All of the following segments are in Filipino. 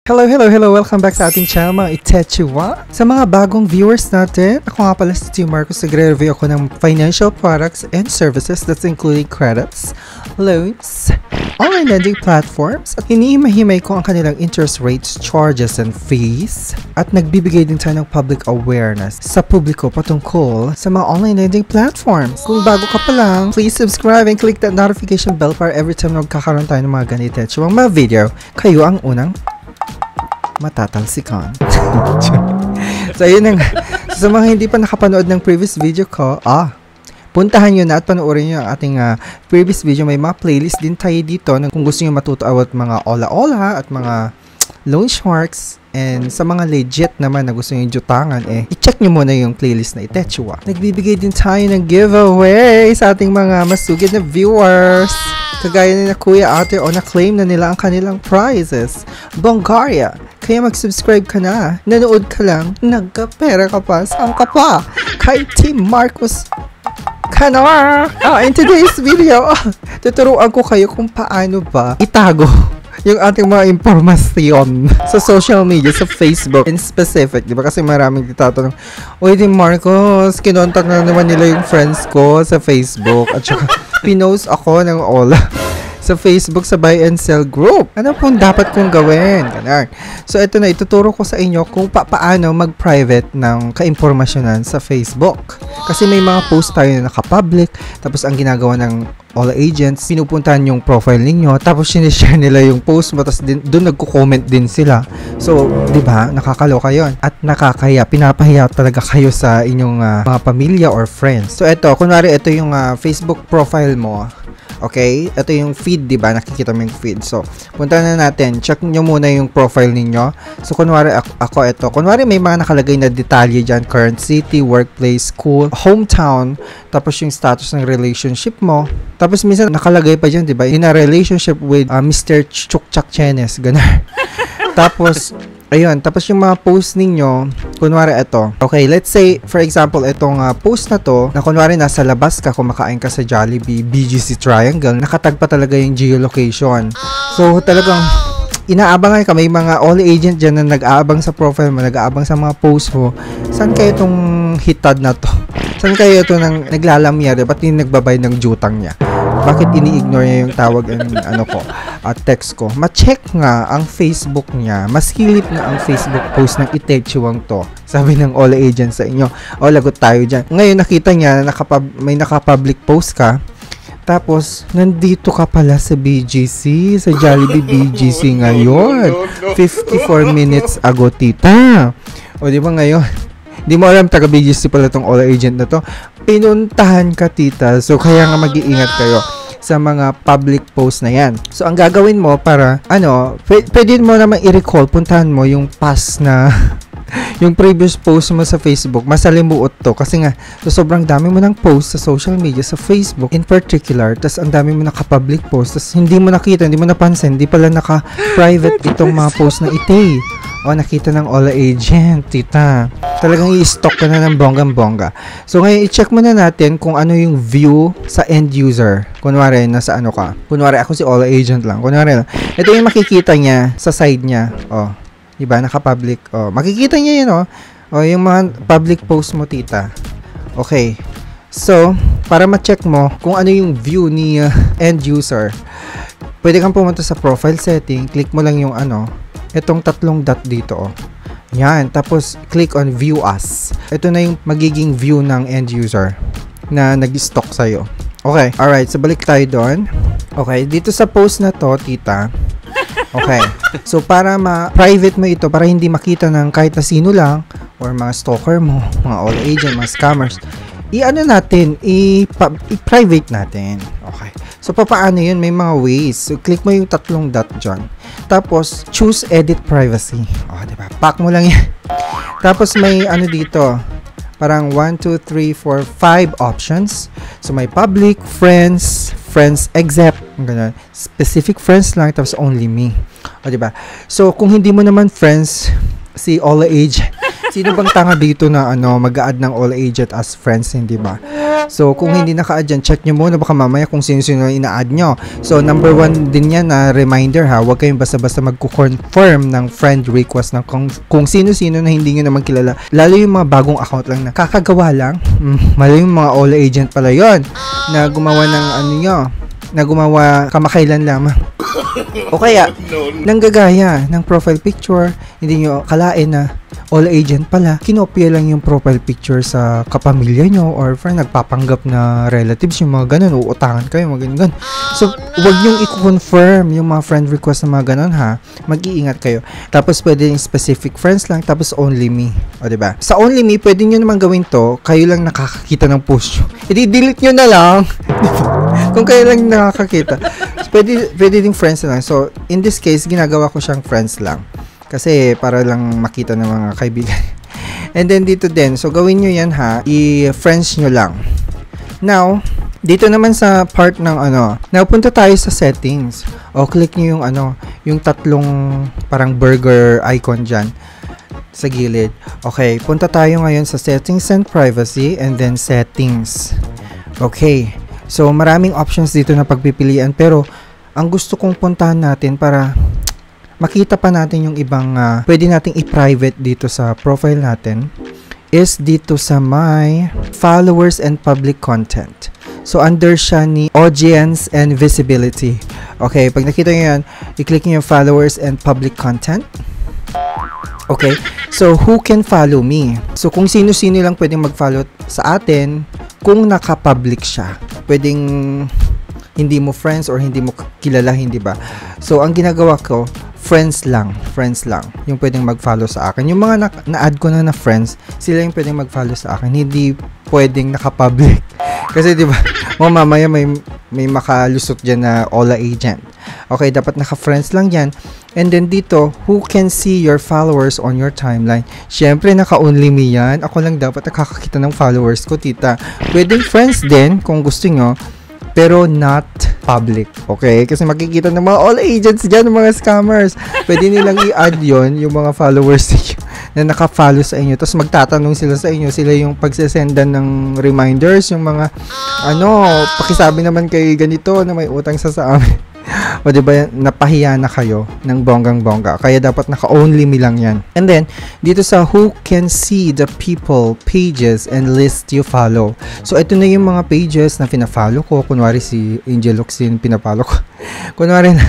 Hello, hello, hello! Welcome back sa ating channel mga Itechua. Sa mga bagong viewers natin, ako nga pala si Tio Marcos. Nagre-review ako ng financial products and services that's including credits, loans, online lending platforms, at hinihimay-himay ko ang kanilang interest rates, charges, and fees. At nagbibigay din tayo ng public awareness sa publiko patungkol sa mga online lending platforms. Kung bago ka pa lang, please subscribe and click that notification bell para every time na magkakaroon tayo ng mga ganito mga video, kayo ang unang matatalsikan. So ayun nga. Sa mga hindi pa nakapanood ng previous video ko, puntahan nyo na at panoorin nyo ang ating previous video. May mga playlist din tayo dito kung gusto nyo matuto about mga ola-ola at mga loan sharks. And sa mga legit naman na gusto nyo jutangan, i-check nyo muna yung playlist na Itechua. Nagbibigay din tayo ng giveaway sa ating mga masugid na viewers. Kagaya na Kuya Ate o na-claim na nila ang kanilang prizes. Bungaria. Kaya mag-subscribe ka na, nanood ka lang, nagkapera ka pa, saan ka pa? Kay Team Marcos Canor! In today's video, tuturuan ko kayo kung paano ba itago yung ating mga impormasyon sa social media, sa Facebook in specific, di ba? Kasi maraming titatanong, uy, Team Marcos, kinontak na naman nila yung friends ko sa Facebook at saka pinost ako ng ola sa Facebook sa buy and sell group. Ano pong dapat kong gawin? Ganun. So, ito na, ituturo ko sa inyo kung paano mag-private ng kaimpormasyonan sa Facebook. Kasi may mga post tayo na naka-public, tapos ang ginagawa ng all agents, pinupuntahan yung profile ninyo, tapos sinishare nila yung post mo, tapos doon nagko-comment din sila. So, di ba, nakakaloka yun. At nakakaya, pinapahiya talaga kayo sa inyong mga pamilya or friends. So, ito, kunwari, ito yung Facebook profile mo. Okay? Ito yung feed, di ba? Nakikita mo yung feed. So, punta na natin. Check nyo muna yung profile ninyo. So, kunwari ako ito. Kunwari may mga nakalagay na detalye dyan. Current city, workplace, school, hometown. Tapos yung status ng relationship mo. Tapos minsan nakalagay pa dyan, di ba? In a relationship with Mr. Chukchak Chenes. Ganun. Tapos, ayun, tapos yung mga post ninyo, kunwari ito. Okay, let's say, for example, itong post na to, na kunwari nasa labas ka, kumakain ka sa Jollibee, BGC Triangle, nakatag pa talaga yung geolocation. So, talagang inaabangan ka. May mga all agent dyan na nag-aabang sa profile mo, nag-aabang sa mga post mo. Saan kayo itong hitad na to? Saan kayo ito nang naglalamyari? Ba't hindi nagbabayad ng jutang niya? Bakit ini-ignore niya yung tawag at text ko? Ma-check nga ang Facebook niya. Mas hilip nga ang Facebook post ng Itechuang to. Sabi ng all agents sa inyo. O, lagot tayo dyan. Ngayon, nakita niya na may naka-public post ka. Tapos, nandito ka pala sa BGC, sa Jollibee BGC ngayon. 54 minutes ago, tita. O, di ba ngayon? Di mo alam, taga-BGC pala tong all agent na to. Pinuntahan ka, tita. So, kaya nga mag-iingat kayo sa mga public post na yan. So, ang gagawin mo para, pwede mo naman i-recall, puntahan mo yung past na, yung previous post mo sa Facebook. Masalimuot to. Kasi nga, sobrang dami mo ng post sa social media, sa Facebook in particular. Tas ang dami mo naka-public post. Tas hindi mo nakita, hindi mo napansin, hindi pala naka-private itong mga post na ite. O, nakita ng all agent, tita. Talagang i-stock ka na ng bonggang-bongga. So, ngayon, i-check muna natin kung ano yung view sa end user. Kunwari, nasa ano ka. Kunwari, ako si all agent lang. Kunwari, ito yung makikita niya sa side niya. O, diba? Naka-public. O, makikita niya yun, o. O, yung mga public post mo, tita. Okay. So, para ma-check mo kung ano yung view ni end user, pwede kang pumunta sa profile setting. Click mo lang yung itong tatlong dot dito, oh. Yan. Tapos, click on View As. Ito na yung magiging view ng end user na nag-stock sa'yo. Okay. Alright. So, balik tayo doon. Okay. Dito sa post na to, tita. Okay. So, para ma-private mo ito, para hindi makita ng kahit na sino lang, or mga stalker mo, mga all agent, mga scammers, i-private natin. Okay. So, paano yun? May mga ways. So, click mo yung tatlong dot dyan. Tapos, choose edit privacy. O, diba? Pack mo lang yan. Tapos, may dito. Parang 1, 2, 3, 4, 5 options. So, may public, friends except, ganun. Specific friends lang, tapos only me. O, diba? So, kung hindi mo naman friends, si all age, sino bang tanga dito na mag-a-add ng all agent as friends, hindi ba? So, kung hindi naka-add dyan, check nyo muna baka mamaya kung sino-sino ina-add nyo. So, number 1 din yan na reminder ha, huwag kayong basta-basta mag-confirm ng friend request ng kung sino-sino na hindi nyo naman kilala. Lalo yung mga bagong account lang na kakagawa lang. Mali yung mga Ola agent pala yon na gumawa ng ano nyo, na gumawa kamakailan lamang. O kaya, nanggagaya ng profile picture, hindi nyo kalain na Ola agent pala, kinopya lang yung profile picture sa kapamilya nyo or friend, nagpapanggap na relatives, yung mga ganun, uutangan kayo, mga ganun. So, wag nyong i-confirm yung mga friend request na mga ganun ha, mag-iingat kayo. Tapos, pwede yung specific friends lang, tapos only me. O, diba? Sa only me, pwede nyo naman gawin to, kayo lang nakakakita ng post nyo. I-delete nyo na lang. Kung kayo lang nakakakita. So, pwede din friends lang. So, in this case, ginagawa ko siyang friends lang. Kasi para lang makita ng mga kaibigan. And then dito din, so gawin nyo yan ha, i-friends nyo lang. Now, dito naman sa part ng napunta tayo sa settings. O click nyo yung yung tatlong parang burger icon dyan sa gilid. Okay, punta tayo ngayon sa settings and privacy and then settings. Okay, so maraming options dito na pagpipilian pero ang gusto kong puntahan natin para makita pa natin yung ibang pwede nating i-private dito sa profile natin is dito sa my followers and public content. So, under siya ni audience and visibility. Okay, pag nakita nyo yan, i-click nyo yung followers and public content. Okay, so who can follow me? So, kung sino-sino lang pwedeng mag-follow sa atin kung naka-public siya. Pwedeng hindi mo friends or hindi mo kilala, hindi ba? So, ang ginagawa ko, friends lang yung pwedeng mag-follow sa akin. Yung mga na-add ko na friends, sila yung pwedeng mag-follow sa akin. Hindi pwedeng naka-public. Kasi 'di ba, mamaya may makalusot diyan na Ola agent. Okay, dapat naka-friends lang 'yan. And then dito, who can see your followers on your timeline? Syempre naka-only me 'yan. Ako lang dapat nakakakita ng followers ko, tita. Pwedeng friends din kung gusto nyo, pero not public. Okay? Kasi makikita ng mga all agents dyan, mga scammers. Pwede nilang i-add yon yung mga followers na naka-follow sa inyo. Tapos magtatanong sila sa inyo. Sila yung pagsesendan ng reminders, yung mga, pakisabi naman kay ganito na may utang sa amin. O diba, napahiya na kayo ng bonggang-bongga. Kaya dapat naka-only me lang yan. And then, dito sa who can see the people, pages, and list you follow. So, ito na yung mga pages na pina-follow ko. Kunwari si Angel Luxin, pina-follow ko. Kunwari na.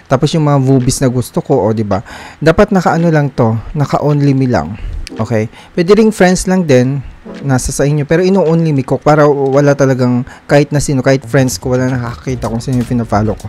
Tapos yung mga movies na gusto ko, o diba? Dapat naka-ano lang to, naka-only me lang. Okay? Pwede ring friends lang din, nasa sa inyo. Pero ino-only me ko para wala talagang kahit na sino, kahit friends ko, wala nakakita kung sino yung pina-follow ko.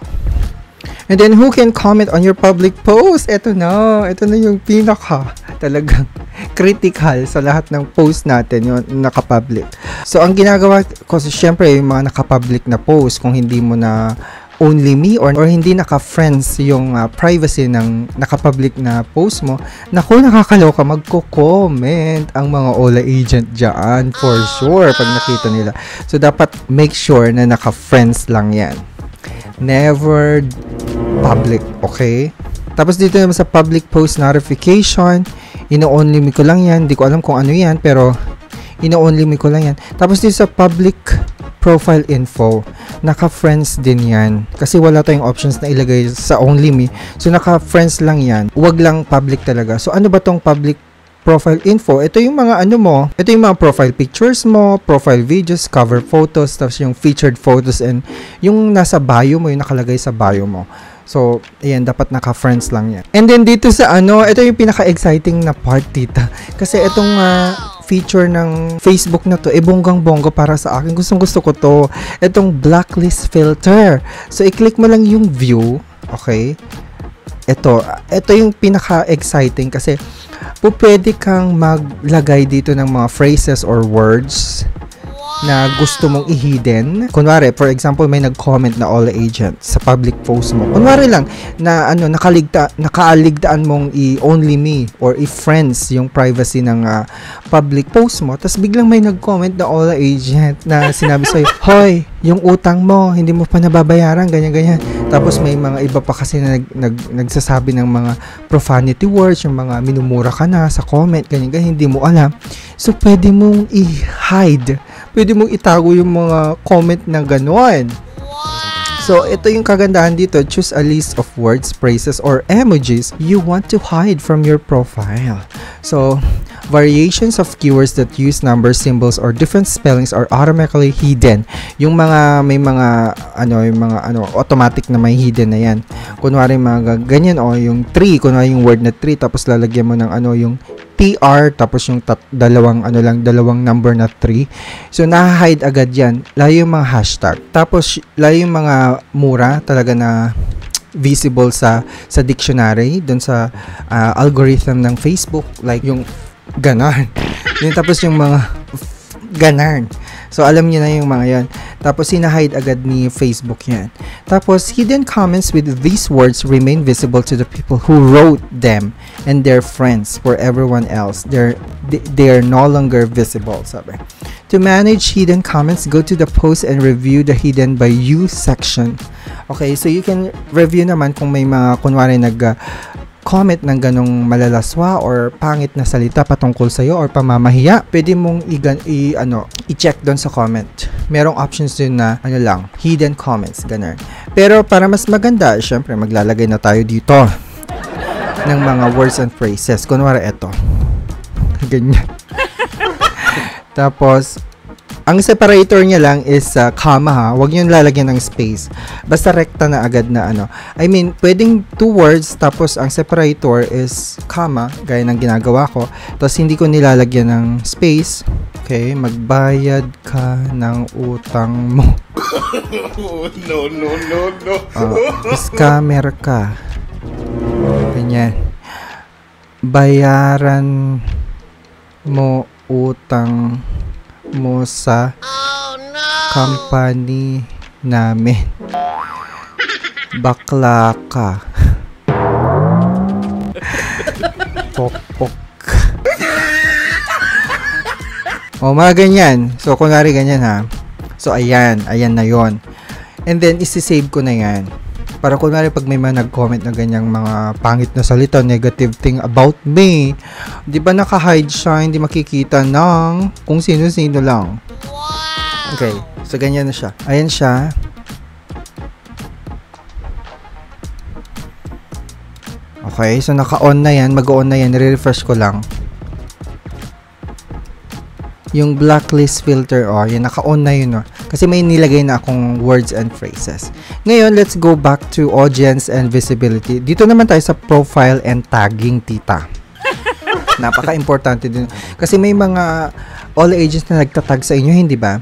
And then, who can comment on your public post? Ito na yung pinaka talagang critical sa lahat ng post natin, yung naka-public. So, ang ginagawa ko, syempre, yung mga naka-public na post, kung hindi mo na only me or hindi naka-friends yung privacy ng naka-public na post mo, naku, nakakaloka, magko-comment ang mga Ola agent dyan for sure pag nakita nila. So, dapat make sure na naka-friends lang yan. Never public, okay? Tapos dito naman sa public post notification, ino-only me ko lang yan. Hindi ko alam kung ano yan, pero ino-only me ko lang yan. Tapos dito sa public profile info, naka-friends din yan. Kasi wala tayong options na ilagay sa only me. So, naka-friends lang yan. Huwag lang public talaga. So, ano ba tong public profile info? Ito yung mga ito yung mga profile pictures mo, profile videos, cover photos, tapos yung featured photos, and yung nasa bio mo, yung nakalagay sa bio mo. So, ayan, dapat naka-friends lang yan. And then, dito sa ito yung pinaka-exciting na part, tita. Kasi itong feature ng Facebook na to, bonggang-bongga para sa akin. Gustong-gusto ko to. Itong blacklist filter. So, i-click mo lang yung view. Okay? Ito yung pinaka-exciting kasi pwede kang maglagay dito ng mga phrases or words na gusto mong i-hidden. Kunwari, for example, may nag-comment na Ola agent sa public post mo. Kunwari lang na nakaaligtaan mong i-only me or i-friends yung privacy ng public post mo. Tapos biglang may nag-comment na Ola agent na sinabi sa'yo, hoy, yung utang mo, hindi mo pa nababayaran, ganyan-ganyan. Tapos may mga iba pa kasi na nagsasabi ng mga profanity words, yung mga minumura ka na sa comment, ganyan-ganyan, hindi mo alam. So, pwede mong i-hide pwede mong itago yung mga comment na gano'n. So, ito yung kagandahan dito. Choose a list of words, phrases, or emojis you want to hide from your profile. So, variations of keywords that use numbers, symbols, or different spellings are automatically hidden. Yung mga, may mga, automatic na may hidden na yan. Kunwari mga ganyan, yung 3, kunwari yung word na 3, tapos lalagyan mo ng yung TR, tapos yung dalawang number na 3. So, na-hide agad yan. Lalo yung mga hashtag. Tapos, lalo yung mga mura talaga na visible sa dictionary, dun sa algorithm ng Facebook, like yung ganon. Tapos yung mga ganon. So, alam niyo na yung mga yan. Tapos, sinahide agad ni Facebook yan. Tapos, hidden comments with these words remain visible to the people who wrote them and their friends. For everyone else, they are no longer visible, sabi. To manage hidden comments, go to the post and review the hidden by you section. Okay, so you can review naman kung may mga, kunwari, comment ng ganong malalaswa or pangit na salita patungkol sa'yo or pamamahiya, pwede mong i-check doon sa comment. Merong options din na hidden comments, ganun. Pero para mas maganda, syempre maglalagay na tayo dito ng mga words and phrases. Kunwari ito. Ganyan. Tapos, ang separator niya lang is comma ha. Huwag niyo lalagyan ng space. Basta rekta na agad na pwedeng 2 words tapos ang separator is comma, gaya ng ginagawa ko. Tapos hindi ko nilalagyan ng space. Okay, magbayad ka ng utang mo. No. Scammer ka. Ganyan. Bayaran mo utang mo sa company namin. Bakla ka. Pokpok. Mga ganyan. So, kunwari ganyan ha. So, ayan na yon. And then, isi-save ko na yan. Para kunwari pag may mga nag-comment na ganyang mga pangit na salita, negative thing about me, di ba naka-hide siya, hindi makikita ng kung sino-sino lang. Okay, so ganyan na siya. Ayan siya. Okay, so naka-on na yan, mag-on na yan, re-refresh ko lang. Yung blacklist filter, yan, naka-on na yun, kasi may nilagay na akong words and phrases. Ngayon, let's go back to audience and visibility. Dito naman tayo sa profile and tagging, tita. Napaka-importante din. Kasi may mga all agents na nagtatag sa inyo, hindi ba?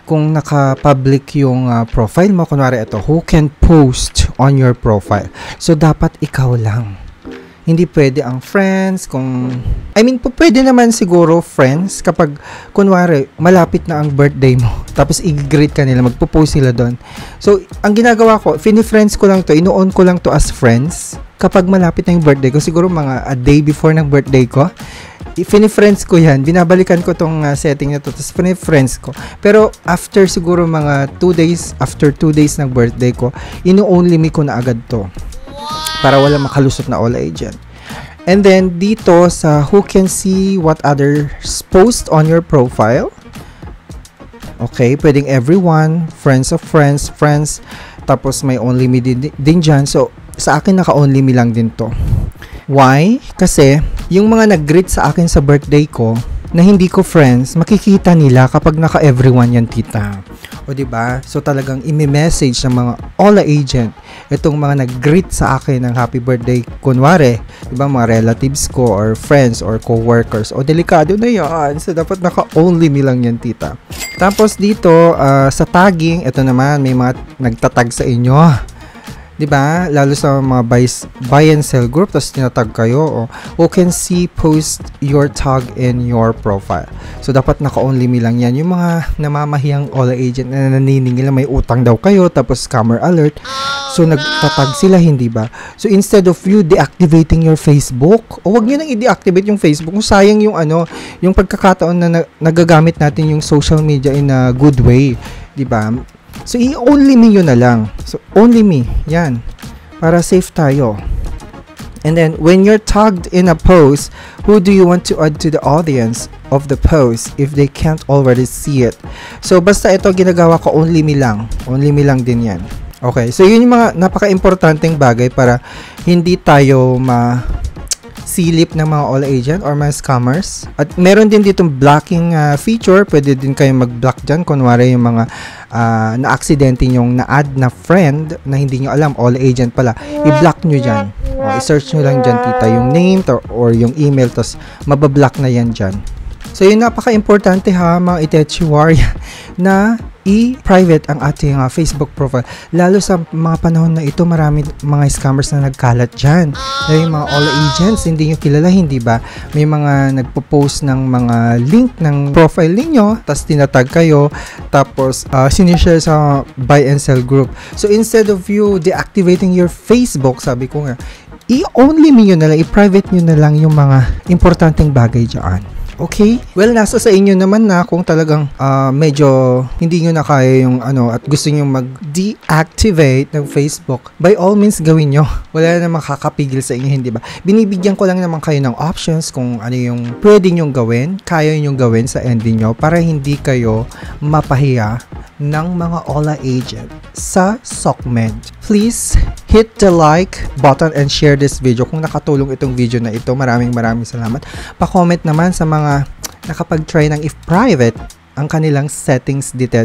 Kung naka-public yung profile mo, kunwari ito, who can post on your profile? So, dapat ikaw lang. Hindi pwede ang friends, pwede naman siguro friends kapag, kunwari, malapit na ang birthday mo, tapos i-greet ka nila, magpo-post sila doon. So, ang ginagawa ko, fini-friends ko lang to, ino-on ko lang to as friends, kapag malapit na yung birthday ko, siguro mga a day before ng birthday ko, fini-friends ko yan, binabalikan ko tong setting na to, tapos fini-friends ko. Pero, after siguro mga 2 days, after 2 days ng birthday ko, ino-only me ko na agad to. Para wala makalusot na all agent. And then, dito sa who can see what others post on your profile. Okay, pwedeng everyone, friends of friends, tapos may only me din dyan. So, sa akin naka-only me lang din to. Why? Kasi, yung mga nag-greet sa akin sa birthday ko, na hindi ko friends, makikita nila kapag naka-everyone yan, tita. O, diba? So, talagang imi-message ng mga all agent itong mga nag-greet sa akin ng happy birthday. Kunwari, diba, mga relatives ko or friends or co-workers. O, delikado na yan. So, dapat naka-only me lang yan, tita. Tapos, dito, sa tagging, ito naman, may mga nagtatag sa inyo. Diba? Lalo sa mga buy and sell group, tapos tinatag kayo, who can see post your tag in your profile. So, dapat naka-only me lang yan. Yung mga namamahiyang all agent na naniningil na may utang daw kayo, tapos scammer alert. So, nagtatag sila, hindi ba? So, instead of you deactivating your Facebook, wag nyo nang i-deactivate yung Facebook. Kung sayang yung yung pagkakataon na nagagamit natin yung social media in a good way. Diba? So, i-only me yun na lang. So, only me. Yan. Para safe tayo. And then, when you're tagged in a post, who do you want to add to the audience of the post if they can't already see it? So, basta ito ginagawa ko, only me lang. Only me lang din yan. Okay, so yun yung mga napaka-importanteng bagay para hindi tayo silip ng mga all agent or mga scammers. At meron din ditong blocking feature. Pwede din kayo mag-block dyan. Kunwari yung mga na-aksidente yung na-add na friend na hindi nyo alam, all agent pala. I-block nyo dyan. O, i-search nyo lang dyan, tita, yung name or yung email, tapos mabablock na yan dyan. So, yun napaka-importante ha, mga Itechi Warrior, na i-private ang ating Facebook profile. Lalo sa mga panahon na ito, marami mga scammers na nagkalat dyan. Lalo yung mga all agents, hindi nyo kilala, hindi ba? May mga nagpo-post ng mga link ng profile ninyo, tapos tinatag kayo, tapos sinishare sa buy and sell group. So, instead of you deactivating your Facebook, sabi ko nga, i-only me nyo na lang, i-private nyo na lang yung mga importanteng bagay dyan. Okay? Well, nasa sa inyo naman na kung talagang medyo hindi nyo na kaya yung at gusto nyo mag-deactivate ng Facebook, by all means gawin nyo. Wala na makakapigil sa inyo, hindi ba? Binibigyan ko lang naman kayo ng options kung ano yung pwede nyong gawin, kaya nyong gawin sa ending nyo para hindi kayo mapahiya ng mga Ola agent sa SOCMED. Please hit the like button and share this video. Kung nakatulong itong video na ito, maraming salamat. Pa-comment naman sa mga nakapag-try ng if private ang kanilang settings dito.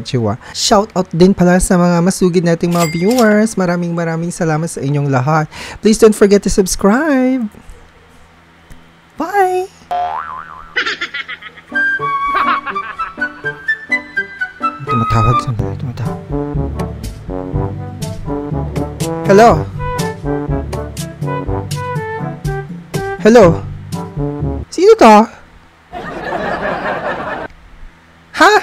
Shout out din pala sa mga masugid nating mga viewers. Maraming salamat sa inyong lahat. Please don't forget to subscribe. Bye! Tumatawag. Hello? Hello? Sino to? Ha?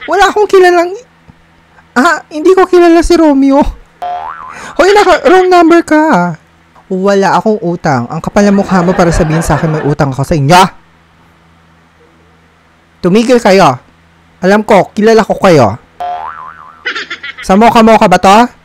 Wala akong kilalang... hindi ko kilala si Romeo. Hoy, wrong number ka. Wala akong utang. Ang kapal na mukha mo para sabihin sa akin may utang ako sa inyo. Tumigil kayo. Alam ko, kilala ko kayo. Sa moka ba to?